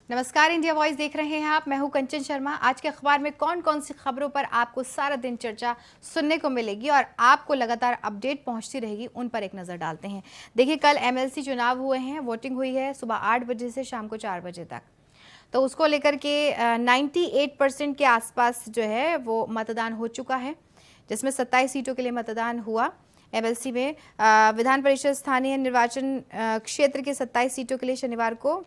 नमस्कार, India voice देख रहे हैं आप। मैं हूं कंचन शर्मा। आज के अखबार में कौन कौन सी खबरों पर आपको सारा दिन चर्चा सुनने को मिलेगी और आपको लगातार अपडेट पहुंचती रहेगी, उन पर एक नज़र डालते हैं। देखिए, कल एमएलसी चुनाव हुए हैं, वोटिंग हुई है सुबह 8 बजे से शाम को 4 बजे तक। तो उसको लेकर के 98% के आसपास जो है वो मतदान हो चुका है, जिसमें 27 सीटों के लिए मतदान हुआ। एमएलसी में विधान परिषद स्थानीय निर्वाचन क्षेत्र के 27 सीटों के लिए शनिवार को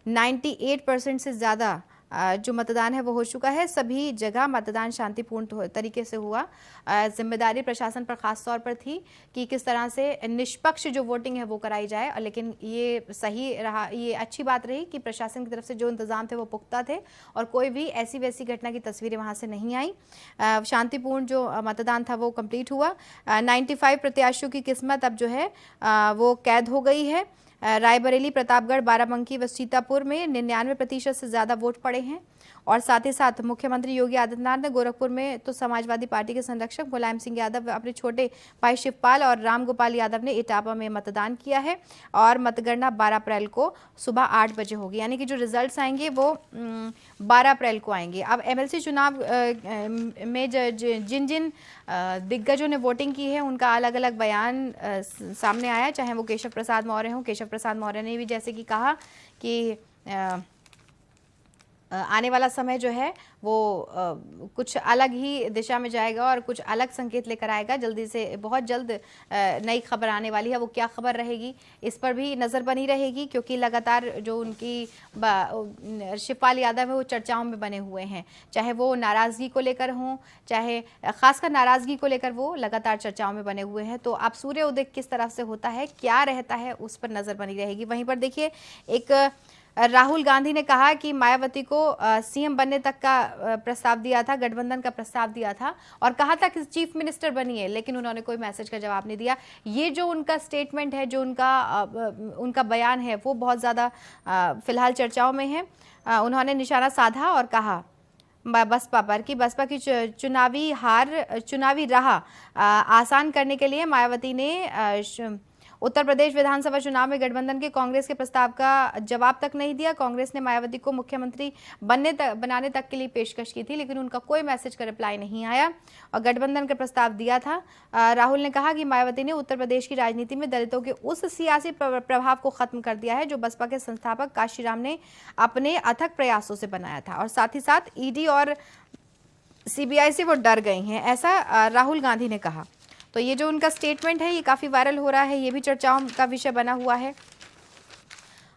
98% से ज़्यादा जो मतदान है वो हो चुका है। सभी जगह मतदान शांतिपूर्ण तरीके से हुआ। जिम्मेदारी प्रशासन पर खास तौर पर थी कि किस तरह से निष्पक्ष जो वोटिंग है वो कराई जाए, और लेकिन ये सही रहा, ये अच्छी बात रही कि प्रशासन की तरफ से जो इंतजाम थे वो पुख्ता थे और कोई भी ऐसी वैसी घटना की तस्वीरें वहाँ से नहीं आई। शांतिपूर्ण जो मतदान था वो कंप्लीट हुआ। 95 प्रत्याशियों की किस्मत अब जो है वो कैद हो गई है। रायबरेली, प्रतापगढ़, बाराबंकी व सीतापुर में 99% से ज़्यादा वोट पड़े हैं। और साथ ही साथ मुख्यमंत्री योगी आदित्यनाथ ने गोरखपुर में तो समाजवादी पार्टी के संरक्षक मुलायम सिंह यादव, अपने छोटे भाई शिवपाल और रामगोपाल यादव ने इटापा में मतदान किया है। और मतगणना 12 अप्रैल को सुबह 8 बजे होगी, यानी कि जो रिजल्ट्स आएंगे वो 12 अप्रैल को आएंगे। अब एमएलसी चुनाव में जिन जिन दिग्गजों ने वोटिंग की है उनका अलग अलग बयान सामने आया, चाहे वो केशव प्रसाद मौर्य हों। केशव प्रसाद मौर्य ने भी जैसे कि कहा कि आने वाला समय जो है वो कुछ अलग ही दिशा में जाएगा और कुछ अलग संकेत लेकर आएगा। जल्दी से, बहुत जल्द नई खबर आने वाली है। वो क्या खबर रहेगी इस पर भी नज़र बनी रहेगी, क्योंकि लगातार जो उनकी शिवपाल यादव है वो चर्चाओं में बने हुए हैं, चाहे वो नाराज़गी को लेकर हों, चाहे खासकर नाराज़गी को लेकर वो लगातार चर्चाओं में बने हुए हैं। तो अब सूर्योदय किस तरफ से होता है, क्या रहता है, उस पर नज़र बनी रहेगी। वहीं पर देखिए, एक राहुल गांधी ने कहा कि मायावती को सीएम बनने तक का प्रस्ताव दिया था, गठबंधन का प्रस्ताव दिया था और कहा था कि चीफ मिनिस्टर बनिए, लेकिन उन्होंने कोई मैसेज का जवाब नहीं दिया। ये जो उनका स्टेटमेंट है, जो उनका बयान है, वो बहुत ज़्यादा फिलहाल चर्चाओं में है। उन्होंने निशाना साधा और कहा बसपा पर कि बसपा की चुनावी राह आसान करने के लिए मायावती ने उत्तर प्रदेश विधानसभा चुनाव में गठबंधन के कांग्रेस के प्रस्ताव का जवाब तक नहीं दिया। कांग्रेस ने मायावती को मुख्यमंत्री बनाने तक के लिए पेशकश की थी, लेकिन उनका कोई मैसेज का रिप्लाई नहीं आया और गठबंधन का प्रस्ताव दिया था। राहुल ने कहा कि मायावती ने उत्तर प्रदेश की राजनीति में दलितों के उस सियासी प्रभाव को खत्म कर दिया है जो बसपा के संस्थापक काशीराम ने अपने अथक प्रयासों से बनाया था, और साथ ही साथ ईडी और सीबीआई से वो डर गई हैं, ऐसा राहुल गांधी ने कहा। तो ये जो उनका स्टेटमेंट है ये काफ़ी वायरल हो रहा है, ये भी चर्चाओं का विषय बना हुआ है।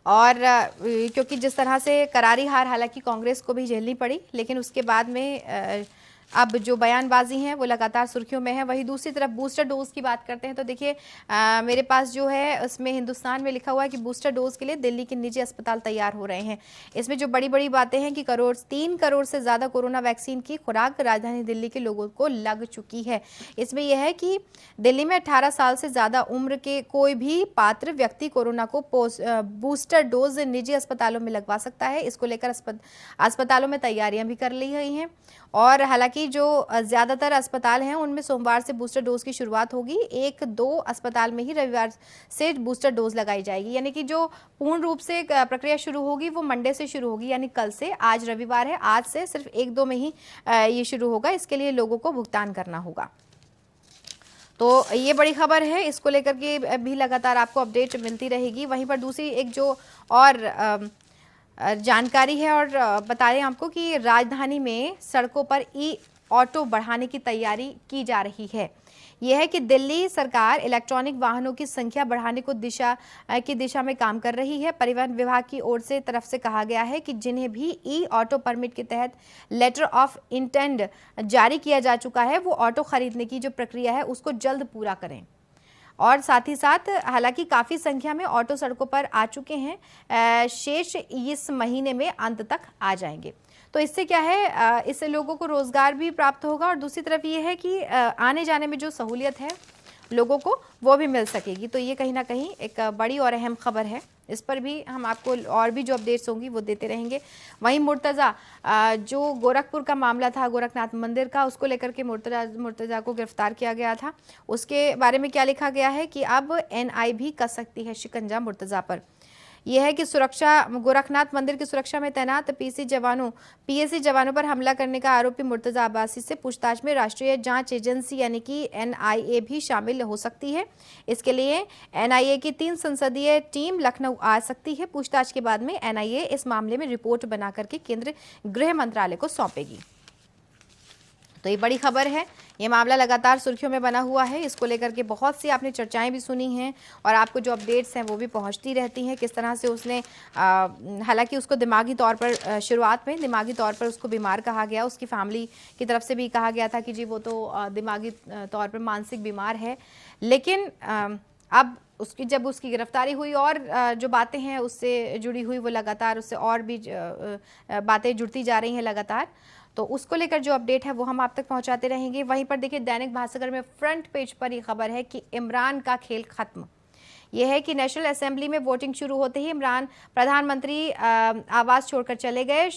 और क्योंकि जिस तरह से करारी हार हालांकि कांग्रेस को भी झेलनी पड़ी, लेकिन उसके बाद में अब जो बयानबाजी है वो लगातार सुर्खियों में है। वही दूसरी तरफ बूस्टर डोज की बात करते हैं तो देखिए, मेरे पास जो है उसमें हिंदुस्तान में लिखा हुआ है कि बूस्टर डोज के लिए दिल्ली के निजी अस्पताल तैयार हो रहे हैं। इसमें जो बड़ी बड़ी बातें हैं कि 3 करोड़ से ज़्यादा कोरोना वैक्सीन की खुराक राजधानी दिल्ली के लोगों को लग चुकी है। इसमें यह है कि दिल्ली में 18 साल से ज़्यादा उम्र के कोई भी पात्र व्यक्ति कोरोना को बूस्टर डोज निजी अस्पतालों में लगवा सकता है। इसको लेकर अस्पतालों में तैयारियां भी कर ली गई हैं, और हालांकि जो ज़्यादातर अस्पताल हैं उनमें सोमवार से बूस्टर डोज की शुरुआत होगी। 1-2 अस्पताल में ही रविवार से बूस्टर डोज लगाई जाएगी, यानी कि जो पूर्ण रूप से प्रक्रिया शुरू होगी वो मंडे से शुरू होगी, यानी कल से। आज रविवार है, आज से सिर्फ 1-2 में ही ये शुरू होगा। इसके लिए लोगों को भुगतान करना होगा। तो ये बड़ी खबर है, इसको लेकर के भी लगातार आपको अपडेट मिलती रहेगी। वहीं पर दूसरी एक जो और जानकारी है और बता रहे हैं आपको कि राजधानी में सड़कों पर ई ऑटो बढ़ाने की तैयारी की जा रही है। यह है कि दिल्ली सरकार इलेक्ट्रॉनिक वाहनों की संख्या बढ़ाने को दिशा में काम कर रही है। परिवहन विभाग की ओर से तरफ से कहा गया है कि जिन्हें भी ई ऑटो परमिट के तहत लेटर ऑफ इंटेंट जारी किया जा चुका है वो ऑटो खरीदने की जो प्रक्रिया है उसको जल्द पूरा करें। और साथ ही साथ हालांकि काफ़ी संख्या में ऑटो सड़कों पर आ चुके हैं, शेष इस महीने में अंत तक आ जाएंगे। तो इससे क्या है, इससे लोगों को रोज़गार भी प्राप्त होगा और दूसरी तरफ ये है कि आने जाने में जो सहूलियत है लोगों को वो भी मिल सकेगी। तो ये कहीं ना कहीं एक बड़ी और अहम खबर है। इस पर भी हम आपको और भी जो अपडेट्स होंगी वो देते रहेंगे। वहीं मुर्तज़ा, जो गोरखपुर का मामला था गोरखनाथ मंदिर का, उसको लेकर के मुर्तज़ा को गिरफ्तार किया गया था। उसके बारे में क्या लिखा गया है कि अब एनआई भी कस सकती है शिकंजा मुर्तज़ा पर। यह है कि सुरक्षा गोरखनाथ मंदिर की सुरक्षा में तैनात पीएसी जवानों पर हमला करने का आरोपी मुर्तजा अब्बासी से पूछताछ में राष्ट्रीय जांच एजेंसी यानी कि एनआईए भी शामिल हो सकती है। इसके लिए एनआईए की 3 संसदीय टीम लखनऊ आ सकती है। पूछताछ के बाद में एनआईए इस मामले में रिपोर्ट बना करके केंद्रीय गृह मंत्रालय को सौंपेगी। तो ये बड़ी खबर है। ये मामला लगातार सुर्खियों में बना हुआ है। इसको लेकर के बहुत सी आपने चर्चाएं भी सुनी हैं और आपको जो अपडेट्स हैं वो भी पहुंचती रहती हैं। किस तरह से उसने हालांकि उसको दिमागी तौर पर शुरुआत में दिमागी तौर पर उसको बीमार कहा गया, उसकी फैमिली की तरफ से भी कहा गया था कि जी वो तो दिमागी तौर पर मानसिक बीमार है। लेकिन अब जब उसकी गिरफ्तारी हुई और जो बातें हैं उससे जुड़ी हुई वो लगातार उससे और भी बातें जुड़ती जा रही हैं लगातार। तो उसको लेकर जो अपडेट है वो हम आप तक पहुंचाते रहेंगे। वहीं पर देखिए दैनिक भास्कर में फ्रंट पेज पर ये खबर है कि इमरान का खेल खत्म। यह है कि नेशनल असेंबली में वोटिंग शुरू होते ही इमरान प्रधानमंत्री आवास छोड़कर चले गए।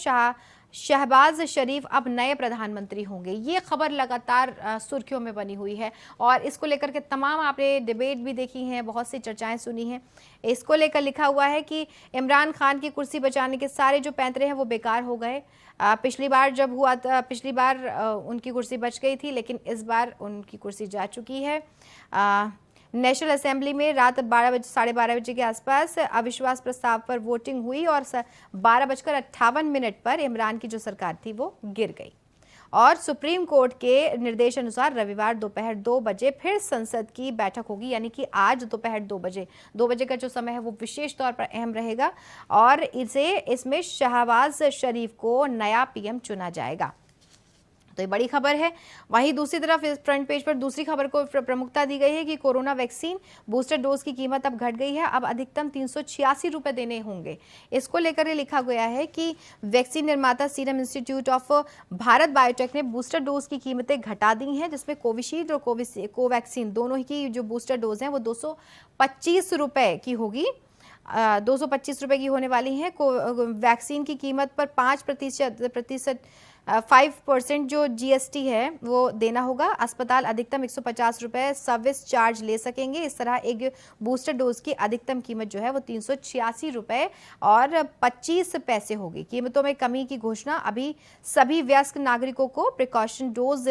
शहबाज शरीफ अब नए प्रधानमंत्री होंगे। ये खबर लगातार सुर्खियों में बनी हुई है और इसको लेकर के तमाम आपने डिबेट भी देखी हैं, बहुत सी चर्चाएं सुनी हैं। इसको लेकर लिखा हुआ है कि इमरान खान की कुर्सी बचाने के सारे जो पैंतरे हैं वो बेकार हो गए। पिछली बार जब हुआ था, पिछली बार उनकी कुर्सी बच गई थी, लेकिन इस बार उनकी कुर्सी जा चुकी है। नेशनल असेंबली में रात 12:30 बजे के आसपास अविश्वास प्रस्ताव पर वोटिंग हुई और 12:58 पर इमरान की जो सरकार थी वो गिर गई और सुप्रीम कोर्ट के निर्देश अनुसार रविवार दोपहर 2 बजे फिर संसद की बैठक होगी। यानी कि आज दोपहर 2 बजे का जो समय है वो विशेष तौर पर अहम रहेगा और इसमें शहबाज शरीफ को नया पीएम चुना जाएगा। तो ये बड़ी खबर है। वहीं दूसरी तरफ इस फ्रंट पेज पर दूसरी खबर को प्रमुखता दी गई है कि कोरोना वैक्सीन बूस्टर डोज की कीमत अब घट गई है। अब अधिकतम 386 रुपए देने होंगे। इसको लेकर ये लिखा गया है कि वैक्सीन निर्माता serum institute of Bharat biotech ने बूस्टर डोज की कीमतें घटा दी हैं, जिसमें कोविशील्ड और कोवैक्सीन दोनों की जो बूस्टर डोज हैं वो 225 रुपए की होगी। 225 रुपए की होने वाली है। वैक्सीन की कीमत पर 5% जो जीएसटी है वो देना होगा। अस्पताल अधिकतम 150 रुपए सर्विस चार्ज ले सकेंगे। इस तरह एक बूस्टर डोज की अधिकतम कीमत जो है वो 386 रुपए और 25 पैसे होगी। कीमतों में कमी की घोषणा अभी सभी वयस्क नागरिकों को प्रिकॉशन डोज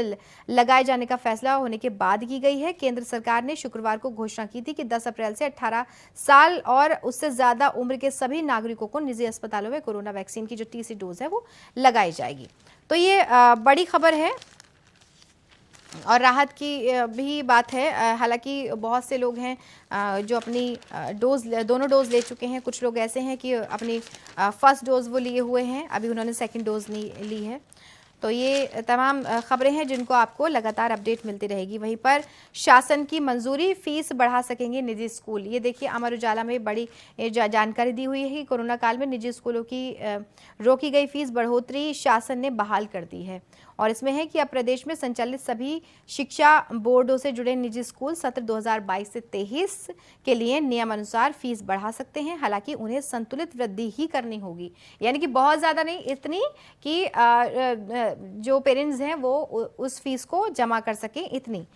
लगाए जाने का फैसला होने के बाद की गई है। केंद्र सरकार ने शुक्रवार को घोषणा की थी कि 10 अप्रैल से 18 साल और उससे ज्यादा उम्र के सभी नागरिकों को निजी अस्पतालों में कोरोना वैक्सीन की जो टीसी डोज है वो लगाई जाएगी। तो ये बड़ी खबर है और राहत की भी बात है। हालांकि बहुत से लोग हैं जो अपनी दोनों डोज ले चुके हैं। कुछ लोग ऐसे हैं कि अपनी फर्स्ट डोज वो लिए हुए हैं, अभी उन्होंने सेकंड डोज नहीं ली है। तो ये तमाम खबरें हैं जिनको आपको लगातार अपडेट मिलती रहेगी। वहीं पर शासन की मंजूरी फीस बढ़ा सकेंगे निजी स्कूल। ये देखिए अमर उजाला में बड़ी जानकारी दी हुई है कि कोरोना काल में निजी स्कूलों की रोकी गई फीस बढ़ोतरी शासन ने बहाल कर दी है और इसमें है कि अब प्रदेश में संचालित सभी शिक्षा बोर्डों से जुड़े निजी स्कूल सत्र 2022 से 23 के लिए नियम अनुसार फीस बढ़ा सकते हैं। हालांकि उन्हें संतुलित वृद्धि ही करनी होगी, यानी कि बहुत ज़्यादा नहीं, इतनी कि जो पेरेंट्स हैं वो उस फीस को जमा कर सकें, इतनी।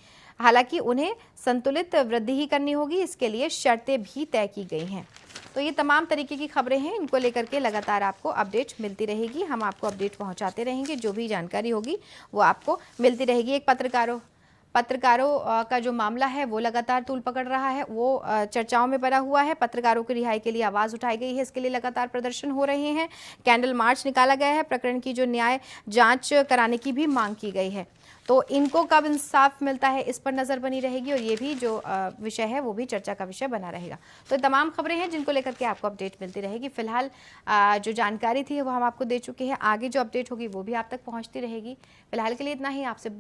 हालांकि उन्हें संतुलित वृद्धि ही करनी होगी, इसके लिए शर्तें भी तय की गई हैं। तो ये तमाम तरीके की खबरें हैं, इनको लेकर के लगातार आपको अपडेट मिलती रहेगी। हम आपको अपडेट पहुंचाते रहेंगे, जो भी जानकारी होगी वो आपको मिलती रहेगी। एक पत्रकारों का जो मामला है वो लगातार तूल पकड़ रहा है, वो चर्चाओं में बना हुआ है। पत्रकारों की रिहाई के लिए आवाज़ उठाई गई है, इसके लिए लगातार प्रदर्शन हो रहे हैं। कैंडल मार्च निकाला गया है, प्रकरण की जो न्याय जांच कराने की भी मांग की गई है। तो इनको कब इंसाफ मिलता है इस पर नज़र बनी रहेगी और ये भी जो विषय है वो भी चर्चा का विषय बना रहेगा। तो तमाम खबरें हैं जिनको लेकर के आपको अपडेट मिलती रहेगी। फिलहाल जो जानकारी थी वो हम आपको दे चुके हैं, आगे जो अपडेट होगी वो भी आप तक पहुंचती रहेगी। फिलहाल के लिए इतना ही। आपसे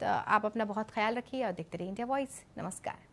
आप अपना बहुत ख्याल रखिए और देखते रहिए इंडिया वॉइस। नमस्कार।